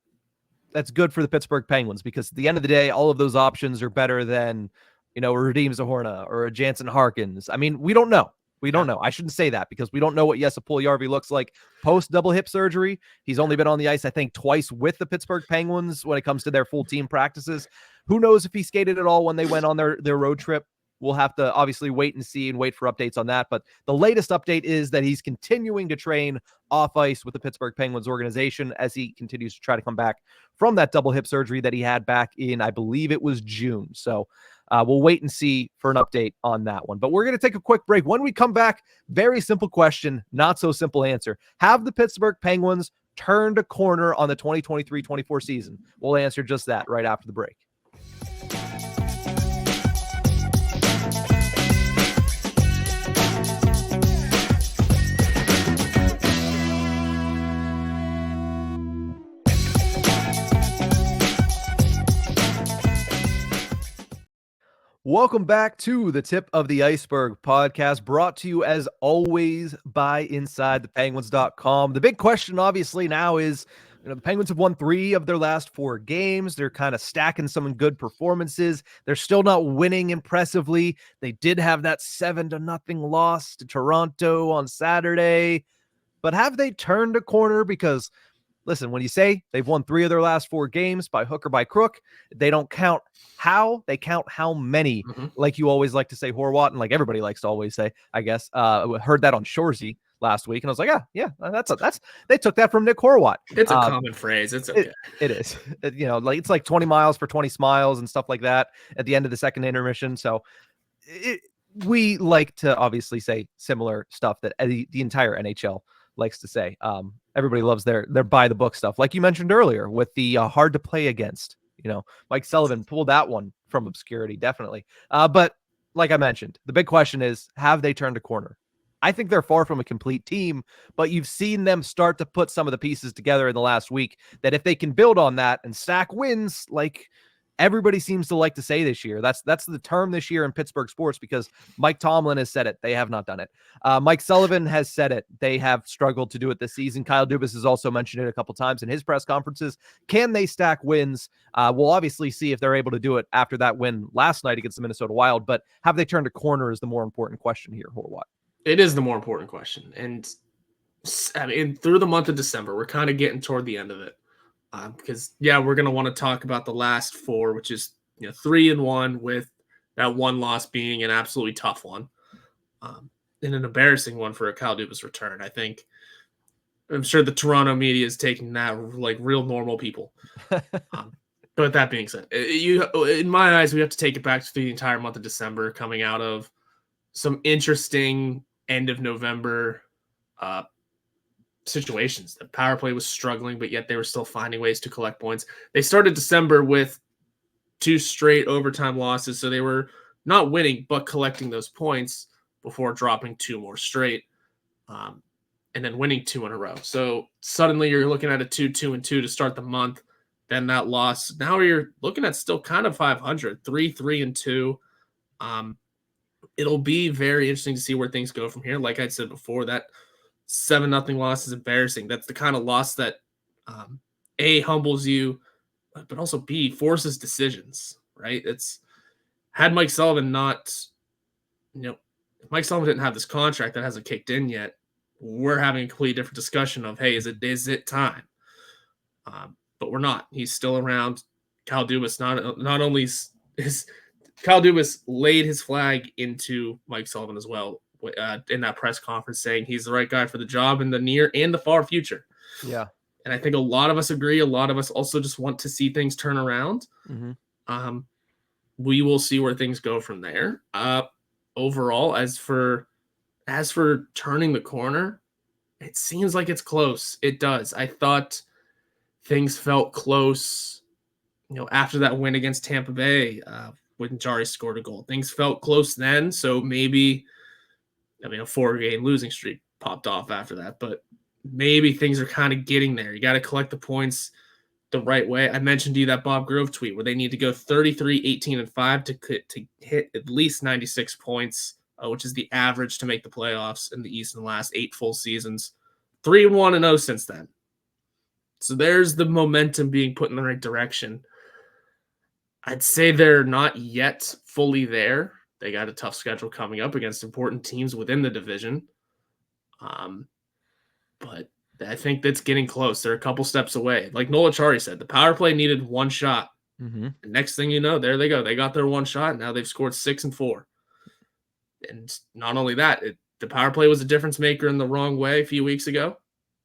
that's good for the Pittsburgh Penguins, because at the end of the day, all of those options are better than, a Radim Zahorna or a Jansen Harkins. I mean, we don't know. We don't know. I shouldn't say that, because we don't know what Jesse Puljujarvi looks like post double hip surgery. He's only been on the ice, I think, twice with the Pittsburgh Penguins when it comes to their full team practices. Who knows if he skated at all when they went on their road trip? We'll have to obviously wait and see and wait for updates on that. But the latest update is that he's continuing to train off ice with the Pittsburgh Penguins organization as he continues to try to come back from that double hip surgery that he had back in, I believe it was June. So we'll wait and see for an update on that one. But we're going to take a quick break. When we come back, very simple question, not so simple answer. Have the Pittsburgh Penguins turned a corner on the 2023-24 season? We'll answer just that right after the break. Welcome back to the Tip of the Iceberg podcast, brought to you as always by InsideThePenguins.com. The big question obviously now is, the Penguins have won 3 of their last 4 games. They're kind of stacking some good performances. They're still not winning impressively. They did have that 7-0 loss to Toronto on Saturday, but have they turned a corner? Because listen, when you say they've won 3 of their last 4 games by hook or by crook, they don't count how, they count how many, like you always like to say, Horwat, and like everybody likes to always say, I guess. Heard that on Shorzy last week, and I was like, yeah, that's they took that from Nick Horwat. It's a common phrase. It's okay. It is. It's like 20 miles for 20 smiles and stuff like that at the end of the second intermission. So we like to obviously say similar stuff that the entire NHL likes to say. Everybody loves their by the book stuff, like you mentioned earlier with the hard to play against. Mike Sullivan pulled that one from obscurity, definitely. But like I mentioned, the big question is, have they turned a corner? I think they're far from a complete team, but you've seen them start to put some of the pieces together in the last week that if they can build on that and stack wins, like everybody seems to like to say this year. That's the term this year in Pittsburgh sports, because Mike Tomlin has said it. They have not done it. Mike Sullivan has said it. They have struggled to do it this season. Kyle Dubas has also mentioned it a couple times in his press conferences. Can they stack wins? We'll obviously see if they're able to do it after that win last night against the Minnesota Wild, but have they turned a corner is the more important question here, Horwat. It is the more important question. And I mean, through the month of December, we're kind of getting toward the end of it. Because we're going to want to talk about the last 4, which is 3-1, with that one loss being an absolutely tough one, and an embarrassing one for a Kyle Dubas return. I'm sure the Toronto media is taking that like real normal people. But with that being said, in my eyes, we have to take it back to the entire month of December, coming out of some interesting end of November situations. The power play was struggling, but yet they were still finding ways to collect points. They started December with 2 straight overtime losses, so they were not winning but collecting those points before dropping 2 more straight, and then winning 2 in a row. So suddenly you're looking at a 2-2-2 to start the month. Then that loss. Now you're looking at still kind of 500, 3-3-2. It'll be very interesting to see where things go from here. Like I said before, that 7-0 loss is embarrassing. That's the kind of loss that A, humbles you, but also B, forces decisions, right? It's had Mike Sullivan not, if Mike Sullivan didn't have this contract that hasn't kicked in yet, we're having a completely different discussion of, hey, is it time? But we're not. He's still around. Kyle Dubas not only is Kyle Dubas laid his flag into Mike Sullivan as well in that press conference, saying he's the right guy for the job in the near and the far future. Yeah. And I think a lot of us agree. A lot of us also just want to see things turn around. Mm-hmm. We will see where things go from there. Overall, as for turning the corner, it seems like it's close. It does. I thought things felt close, after that win against Tampa Bay, when Jari scored a goal. Things felt close then, so maybe, a 4-game losing streak popped off after that, but maybe things are kind of getting there. You got to collect the points the right way. I mentioned to you that Bob Grove tweet where they need to go 33, 18, and 5 to hit at least 96 points, which is the average to make the playoffs in the East in the last 8 full seasons. 3-1-0 since then. So there's the momentum being put in the right direction. I'd say they're not yet fully there. They got a tough schedule coming up against important teams within the division. But I think that's getting close. They're a couple steps away. Like Nola Chari said, the power play needed one shot. Mm-hmm. And next thing you know, there they go. They got their one shot. Now they've scored 6 and 4. And not only that, the power play was a difference maker in the wrong way a few weeks ago.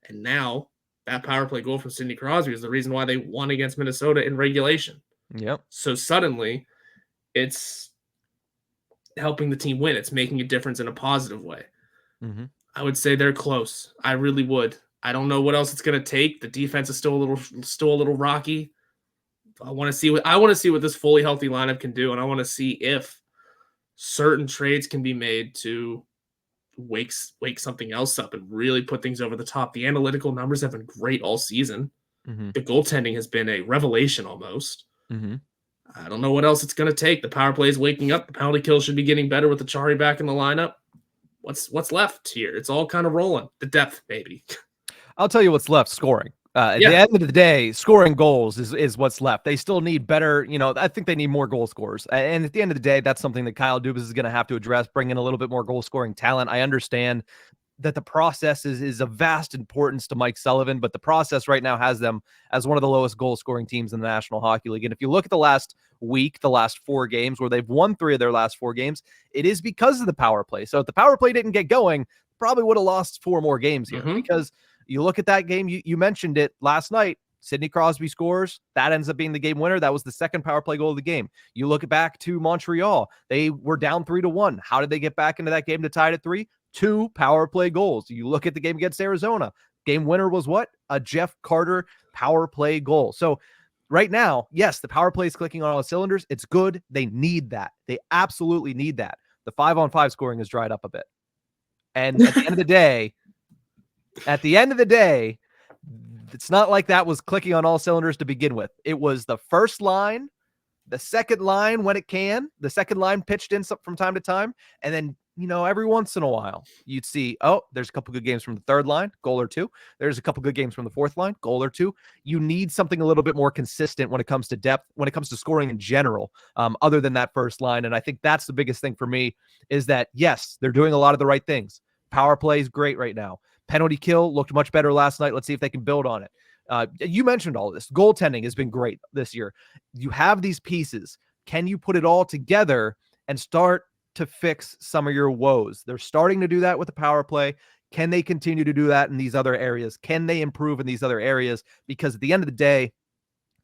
And now that power play goal from Sidney Crosby is the reason why they won against Minnesota in regulation. Yep. So suddenly it's helping the team win. It's making a difference in a positive way. Mm-hmm. I would say they're close. I really would. I don't know what else it's going to take. The defense is still a little rocky. I want to see what this fully healthy lineup can do, and I want to see if certain trades can be made to wake something else up and really put things over the top. The analytical numbers have been great all season. Mm-hmm. The goaltending has been a revelation almost. Mm-hmm. I don't know what else it's going to take. The power play is waking up. The penalty kill should be getting better with the Chari back in the lineup. What's left here? It's all kind of rolling. The depth, maybe. I'll tell you what's left: scoring. At the end of the day, scoring goals is what's left. They still need better, I think they need more goal scorers. And at the end of the day, that's something that Kyle Dubas is going to have to address, bring in a little bit more goal scoring talent. I understand that the process is of vast importance to Mike Sullivan, but the process right now has them as one of the lowest goal scoring teams in the National Hockey League. And if you look at the last week, the last 4 games where they've won 3 of their last 4 games, it is because of the power play. So if the power play didn't get going, probably would have lost 4 more games here. Because you look at that game, you mentioned it last night, Sidney Crosby scores. That ends up being the game winner. That was the second power play goal of the game. You look back to Montreal. They were down 3-1. How did they get back into that game to tie it at 3? 2 power play goals. You look at the game against Arizona. Game winner was what? A Jeff Carter power play goal. So right now, yes, the power play is clicking on all cylinders. It's good. They need that. They absolutely need that. The 5-on-5 scoring has dried up a bit. And at the end of the day, it's not like that was clicking on all cylinders to begin with. It was the first line, the second line when it can. The second line pitched in from time to time. And then, every once in a while, you'd see, there's a couple good games from the third line, goal or 2. There's a couple good games from the fourth line, goal or 2. You need something a little bit more consistent when it comes to depth, when it comes to scoring in general, other than that first line. And I think that's the biggest thing for me is that, yes, they're doing a lot of the right things. Power play is great right now. Penalty kill looked much better last night. Let's see if they can build on it. You mentioned all of this. Goaltending has been great this year. You have these pieces. Can you put it all together and start to fix some of your woes? They're starting to do that with the power play. Can they continue to do that in these other areas? Can they improve in these other areas? Because at the end of the day,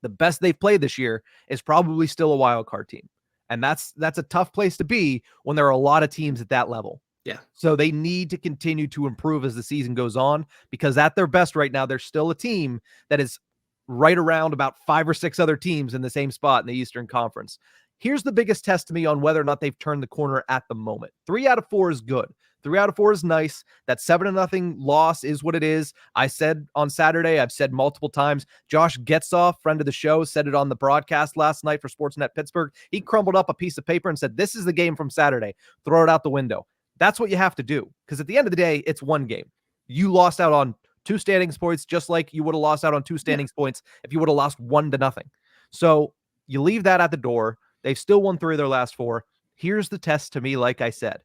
the best they've played this year is probably still a wild card team. And that's a tough place to be when there are a lot of teams at that level. Yeah. So they need to continue to improve as the season goes on, because at their best right now, they're still a team that is right around about 5 or 6 other teams in the same spot in the Eastern Conference. Here's the biggest test to me on whether or not they've turned the corner at the moment. 3 out of 4 is good. 3 out of 4 is nice. That 7-0 loss is what it is. I said on Saturday, I've said multiple times, Josh Getzoff, friend of the show, said it on the broadcast last night for Sportsnet Pittsburgh. He crumbled up a piece of paper and said, this is the game from Saturday. Throw it out the window. That's what you have to do, because at the end of the day, it's one game. You lost out on 2 standings points, just like you would have lost out on 2 standings points if you would have lost 1-0. So you leave that at the door. They've still won 3 of their last 4. Here's the test to me, like I said.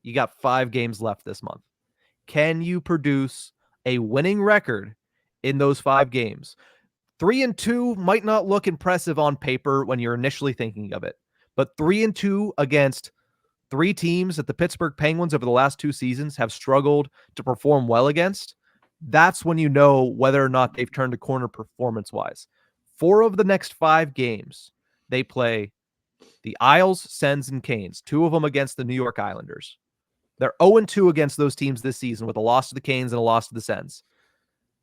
You got 5 games left this month. can you produce a winning record in those 5 games? 3-2 might not look impressive on paper when you're initially thinking of it, but 3-2 against 3 teams that the Pittsburgh Penguins over the last 2 seasons have struggled to perform well against, that's when you know whether or not they've turned a corner performance-wise. 4 of the next 5 games, they play the Isles, Sens, and Canes, 2 of them against the New York Islanders. They're 0-2 against those teams this season with a loss to the Canes and a loss to the Sens.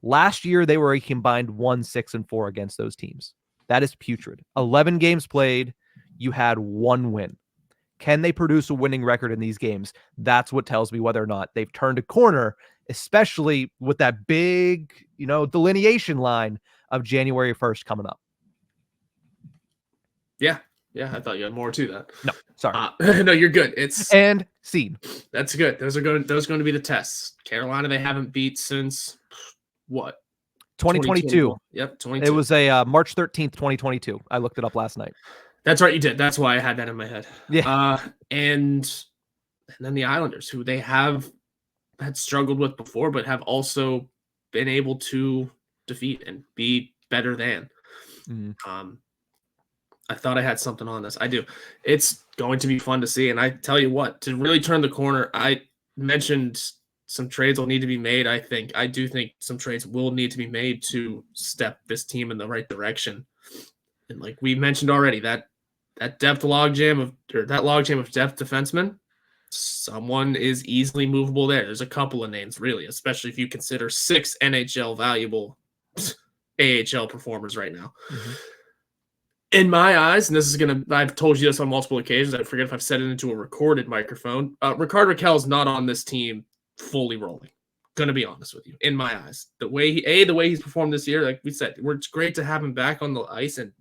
Last year, they were a combined 1-6-4 against those teams. That is putrid. 11 games played, you had 1 win. Can they produce a winning record in these games? That's what tells me whether or not they've turned a corner, especially with that big, delineation line of January 1st coming up. Yeah. Yeah, I thought you had more to that. No, sorry. No, you're good. And scene. That's good. Those are going to be the tests. Carolina, they haven't beat since what? 2022. Yep, 22. It was a March 13th, 2022. I looked it up last night. That's right, you did. That's why I had that in my head. Yeah. And then the Islanders, who they had struggled with before, but have also been able to defeat and be better than. Mm-hmm. I thought I had something on this. I do. It's going to be fun to see. And I tell you what, to really turn the corner, I mentioned some trades will need to be made. I do think some trades will need to be made to step this team in the right direction. And like we mentioned already, that logjam of depth defensemen, someone is easily movable there. There's a couple of names, really, especially if you consider 6 NHL valuable AHL performers right now. Mm-hmm. In my eyes, and I've told you this on multiple occasions, I forget if I've said it into a recorded microphone, Rickard Rakell is not on this team fully rolling. Going to be honest with you. In my eyes, the way he's performed this year, like we said, it's great to have him back on the ice and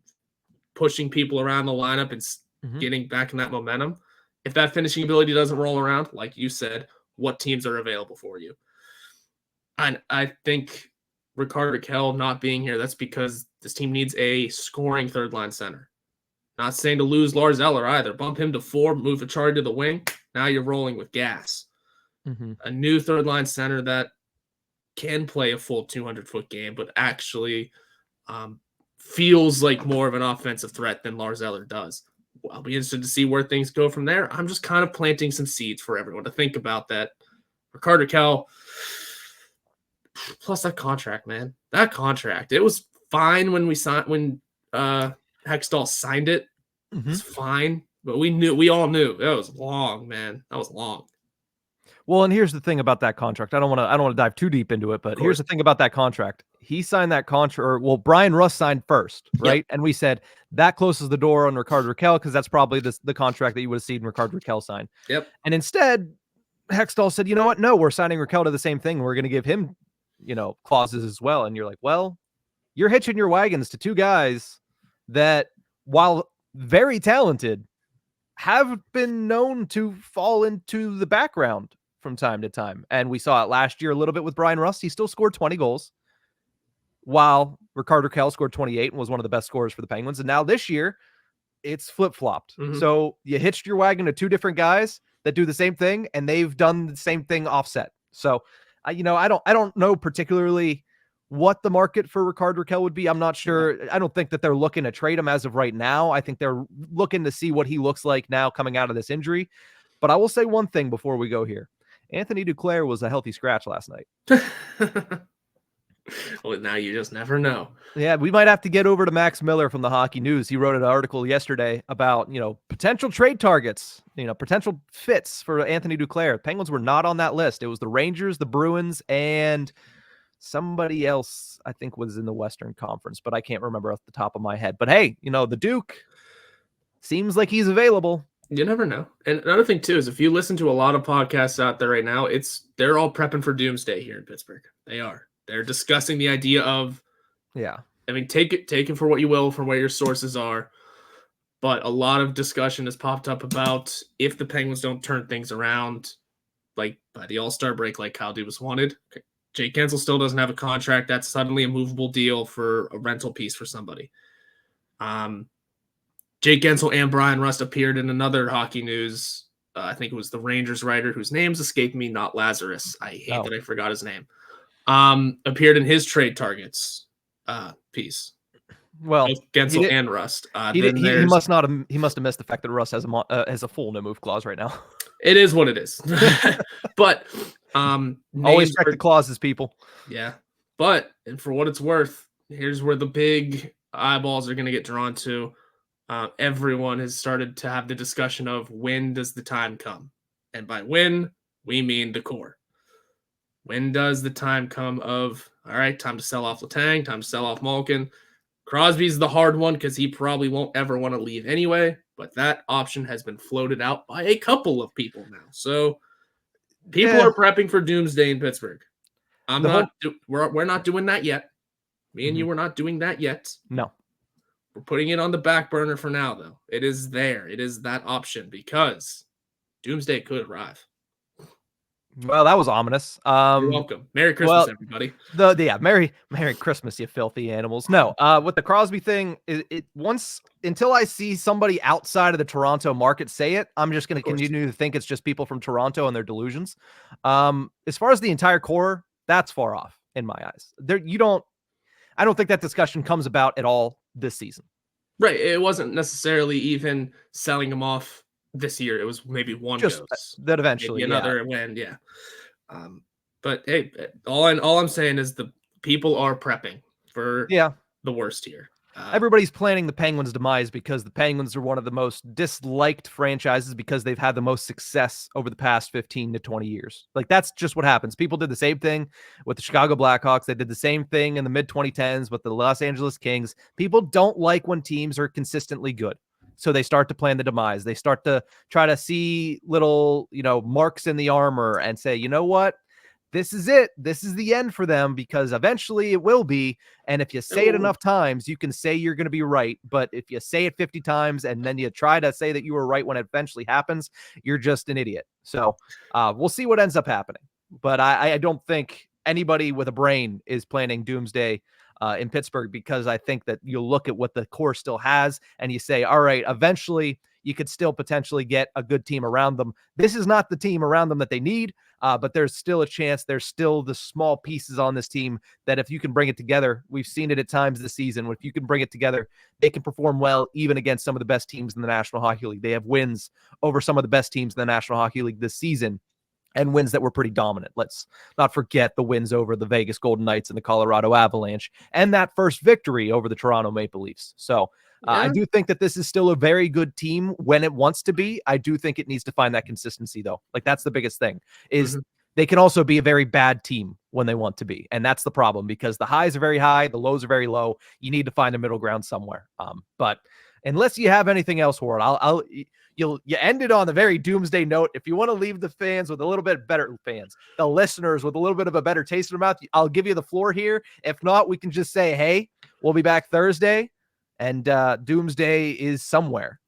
pushing people around the lineup and getting back in that momentum. If that finishing ability doesn't roll around, like you said, what teams are available for you? And I think Rickard Rakell not being here, that's because this team needs a scoring third-line center. Not saying to lose Lars Eller either. Bump him to 4, move Achari to the wing. Now you're rolling with gas. Mm-hmm. A new third-line center that can play a full 200-foot game, but actually feels like more of an offensive threat than Lars Eller does. I'll be interested to see where things go from there. I'm just kind of planting some seeds for everyone to think about that. Rickard Rakell, plus that contract, man. That contract. It was fine when Hextall signed it. Mm-hmm. It was fine, but we all knew that was long, man. That was long. Well, and here's the thing about that contract. I don't want to dive too deep into it, but here's the thing about that contract. He signed that contract, Brian Rust signed first, right? Yep. And we said that closes the door on Rickard Rakell because that's probably the contract that you would have seen Rickard Rakell sign. Yep. And instead, Hextall said, you know what? No, we're signing Rakell to the same thing. We're going to give him, clauses as well. And you're like, well, you're hitching your wagons to 2 guys that, while very talented, have been known to fall into the background from time to time. And we saw it last year a little bit with Brian Rust. He still scored 20 goals, while Rickard Rakell scored 28 and was one of the best scorers for the Penguins. And now this year, it's flip-flopped. Mm-hmm. So you hitched your wagon to 2 different guys that do the same thing, and they've done the same thing offset. So, I don't know particularly what the market for Rickard Rakell would be. I'm not sure. I don't think that they're looking to trade him as of right now. I think they're looking to see what he looks like now coming out of this injury. But I will say one thing before we go here. Anthony Duclair was a healthy scratch last night. Well, now you just never know. Yeah, we might have to get over to Max Miller from the Hockey News. He wrote an article yesterday about, potential trade targets, potential fits for Anthony Duclair. Penguins were not on that list. It was the Rangers, the Bruins, and somebody else I think was in the Western Conference, but I can't remember off the top of my head. But hey, the Duke seems like he's available. You never know. And another thing too is if you listen to a lot of podcasts out there right now, they're all prepping for doomsday here in Pittsburgh. They are. They're discussing the idea of, I mean, take it for what you will from where your sources are. But a lot of discussion has popped up about if the Penguins don't turn things around, like by the All-Star break, like Kyle Dubas wanted. Okay. Jake Guentzel still doesn't have a contract. That's suddenly a movable deal for a rental piece for somebody. Jake Guentzel and Brian Rust appeared in another Hockey News I think it was the Rangers writer whose name's escaped me, not Lazarus. I hate that I forgot his name. Appeared in his trade targets piece. Well, both Gensel and Rust. He must have missed the fact that Rust has a full no move clause right now. It is what it is. But always check the clauses, people. Yeah. But and for what it's worth, here's where the big eyeballs are going to get drawn to. Everyone has started to have the discussion of when does the time come? And by when, we mean the core. When does the time come of, all right, time to sell off Letang, time to sell off Malkin? Crosby's the hard one because he probably won't ever want to leave anyway, but that option has been floated out by a couple of people now. So people are prepping for doomsday in Pittsburgh. We're not doing that yet. Me and you are not doing that yet. No. We're putting it on the back burner for now, though. It is there. It is that option because doomsday could arrive. Well, that was ominous. You're welcome. Merry Christmas, everybody. Merry Christmas, you filthy animals. No, with the Crosby thing, until I see somebody outside of the Toronto market say it, I'm just going to continue to think it's just people from Toronto and their delusions. As far as the entire core, that's far off in my eyes. I don't think that discussion comes about at all this season. Right. It wasn't necessarily even selling them off this year. It was maybe one just goes. That eventually another win. Yeah. But hey, all I'm saying is the people are prepping for the worst here. Everybody's planning the Penguins' demise because the Penguins are one of the most disliked franchises because they've had the most success over the past 15 to 20 years. Like, that's just what happens. People did the same thing with the Chicago Blackhawks. They did the same thing in the mid-2010s with the Los Angeles Kings. People don't like when teams are consistently good. So they start to plan the demise. They start to try to see little, marks in the armor and say, you know what? This is it. This is the end for them because eventually it will be. And if you say it enough times, you can say you're going to be right. But if you say it 50 times and then you try to say that you were right when it eventually happens, you're just an idiot. So we'll see what ends up happening. But I don't think anybody with a brain is planning doomsday in Pittsburgh because I think that you'll look at what the core still has and you say, all right, eventually you could still potentially get a good team around them. This is not the team around them that they need, but there's still a chance. There's still the small pieces on this team that if you can bring it together, we've seen it at times this season. If you can bring it together, they can perform well, even against some of the best teams in the National Hockey League. They have wins over some of the best teams in the National Hockey League this season and wins that were pretty dominant. Let's not forget the wins over the Vegas Golden Knights and the Colorado Avalanche and that first victory over the Toronto Maple Leafs. So I do think that this is still a very good team when it wants to be. I do think it needs to find that consistency, though. Like, that's the biggest thing is they can also be a very bad team when they want to be. And that's the problem because the highs are very high, the lows are very low. You need to find a middle ground somewhere. But unless you have anything else, Horwat, you ended on a very doomsday note. If you want to leave the fans with a little bit better the listeners with a little bit of a better taste in their mouth, I'll give you the floor here. If not, we can just say, hey, we'll be back Thursday. And doomsday is somewhere.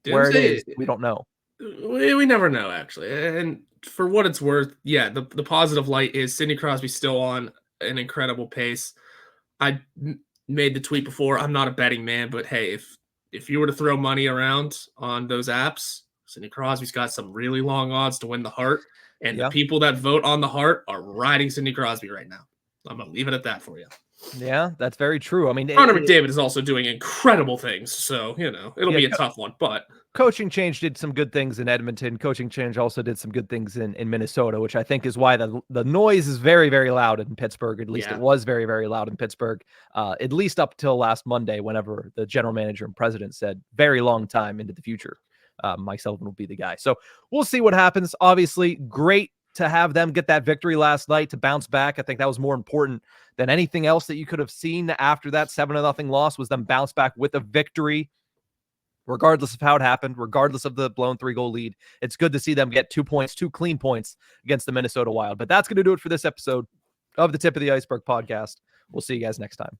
Where it is, we don't know. We never know, actually. And for what it's worth, the positive light is Sidney Crosby still on an incredible pace. I made the tweet before. I'm not a betting man, but hey, if you were to throw money around on those apps, Sidney Crosby's got some really long odds to win the Hart. And the people that vote on the Hart are riding Sidney Crosby right now. I'm going to leave it at that for you. Yeah, that's very true. I mean, Connor McDavid is also doing incredible things, so it'll be a tough one. But coaching change did some good things in Edmonton. Coaching change also did some good things in Minnesota, which I think is why the noise is very, very loud in Pittsburgh. At least it was very, very loud in Pittsburgh, at least up till last Monday, whenever the general manager and president said very long time into the future, Mike Sullivan will be the guy. So we'll see what happens. Obviously, great to have them get that victory last night to bounce back. I think that was more important than anything else that you could have seen after that 7-0 loss was them bounce back with a victory, regardless of how it happened, regardless of the blown 3-goal lead. It's good to see them get 2 points, 2 clean points against the Minnesota Wild. But that's going to do it for this episode of the Tip of the Iceberg podcast. We'll see you guys next time.